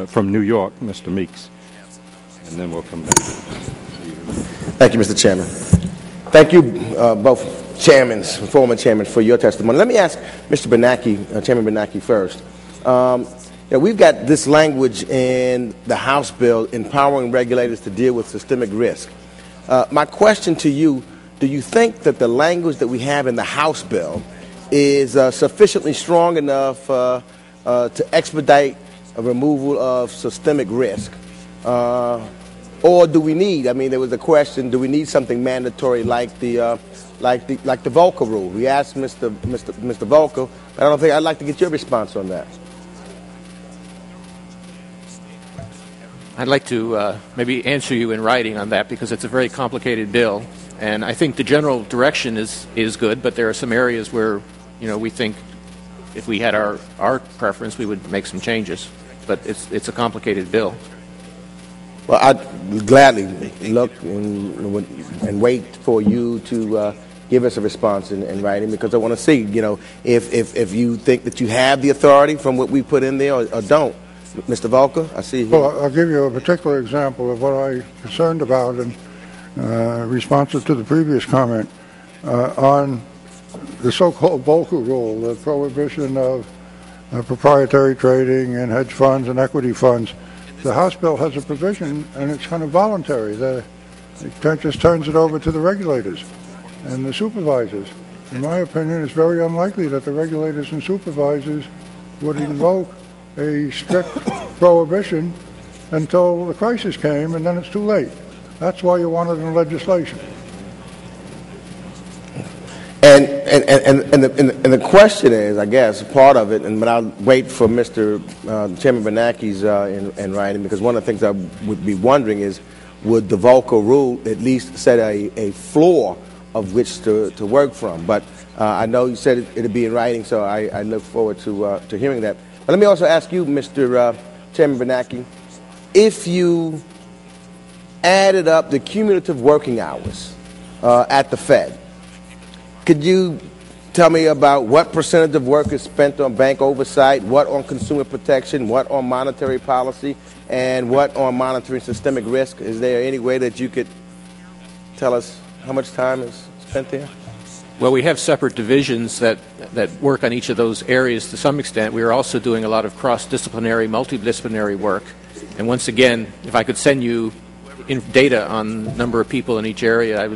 from New York, Mr. Meeks, and then we'll come back. Thank you, Mr. Chairman. Thank you, both chairmans, former chairmen, for your testimony. Let me ask Mr. Bernanke, Chairman Bernanke, first. We've got this language in the House bill empowering regulators to deal with systemic risk. My question to you, do you think that the language that we have in the House bill is sufficiently strong enough to expedite a removal of systemic risk? Or do we need, I mean, there was a question, do we need something mandatory like the Volcker rule? We asked Mr. Volcker, but I don't think, I'd like to get your response on that. I'd like to maybe answer you in writing on that because it's a very complicated bill, and I think the general direction is good, but there are some areas where, we think if we had our preference, we would make some changes. But it's a complicated bill. Well, I'd gladly look and wait for you to give us a response in writing, because I want to see, if you think that you have the authority from what we put in there or don't. Mr. Volcker, I see you. Well, I'll give you a particular example of what I'm concerned about in responsive to the previous comment on the so-called Volcker rule, the prohibition of proprietary trading in hedge funds and equity funds. The House bill has a provision, and it's kind of voluntary. It just turns it over to the regulators and the supervisors. In my opinion, it's very unlikely that the regulators and supervisors would invoke a strict prohibition until the crisis came, and then it's too late. That's why you want it in legislation. And the question is, I guess, part of it, but I'll wait for Mr. Chairman Bernanke's in writing, because one of the things I would be wondering is, would the Volcker rule at least set a floor of which to work from? But I know you said it'd be in writing, so I look forward to hearing that. But let me also ask you, Mr. Chairman Bernanke, if you added up the cumulative working hours at the Fed, could you tell me about what percentage of work is spent on bank oversight, what on consumer protection, what on monetary policy, and what on monitoring systemic risk? Is there any way that you could tell us how much time is spent there? Well, we have separate divisions that work on each of those areas to some extent. We are also doing a lot of cross-disciplinary, multidisciplinary work. And once again, if I could send you data on number of people in each area,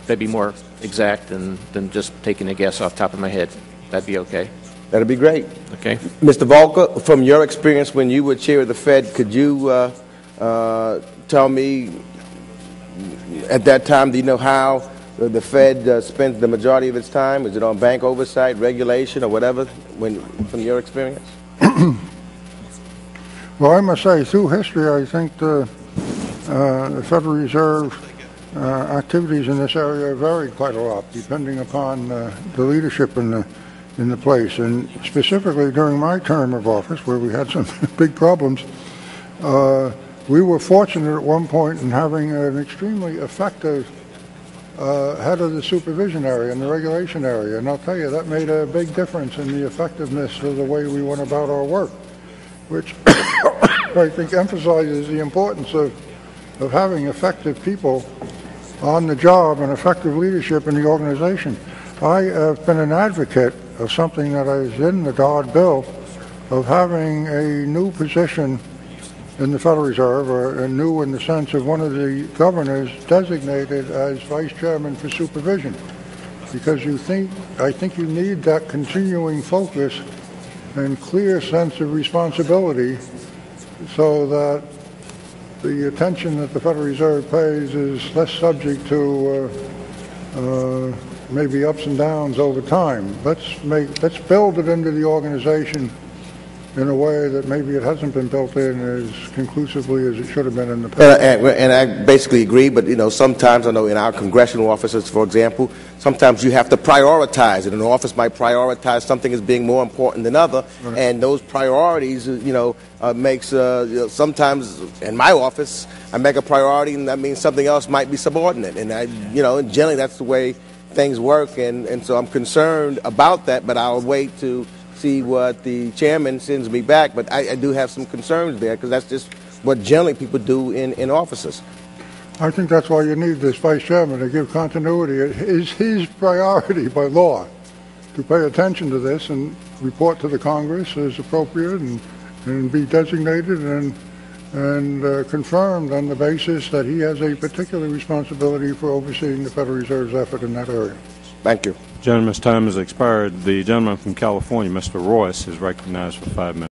that'd be more exact than just taking a guess off the top of my head. That'd be okay. That'd be great. Okay. Mr. Volcker, from your experience when you were chair of the Fed, could you tell me at that time, do you know how the Fed spends the majority of its time? Is it on bank oversight, regulation, or whatever, from your experience? Well, I must say, through history, I think the Federal Reserve activities in this area varied quite a lot, depending upon the leadership in the place. And specifically during my term of office, where we had some big problems, we were fortunate at one point in having an extremely effective head of the supervision area and the regulation area. And I'll tell you, that made a big difference in the effectiveness of the way we went about our work, which I think emphasizes the importance of having effective people on the job and effective leadership in the organization. I have been an advocate of something that is in the Dodd bill, of having a new position in the Federal Reserve, or new in the sense of one of the governors designated as vice chairman for supervision, because I think you need that continuing focus and clear sense of responsibility, so that the attention that the Federal Reserve pays is less subject to maybe ups and downs over time. Let's build it into the organization in a way that maybe it hasn't been built in as conclusively as it should have been in the past. And I basically agree, but sometimes I know in our congressional offices, for example, sometimes you have to prioritize it. An office might prioritize something as being more important than other, right. And those priorities, makes sometimes in my office I make a priority, and that means something else might be subordinate, and generally that's the way things work, and so I'm concerned about that, but I'll wait see what the chairman sends me back, but I do have some concerns there because that's just what generally people do in offices. I think that's why you need this vice chairman to give continuity. It is his priority by law to pay attention to this and report to the Congress as appropriate and be designated and confirmed on the basis that he has a particular responsibility for overseeing the Federal Reserve's effort in that area. Thank you. Gentleman's time has expired. The gentleman from California, Mr. Royce, is recognized for 5 minutes.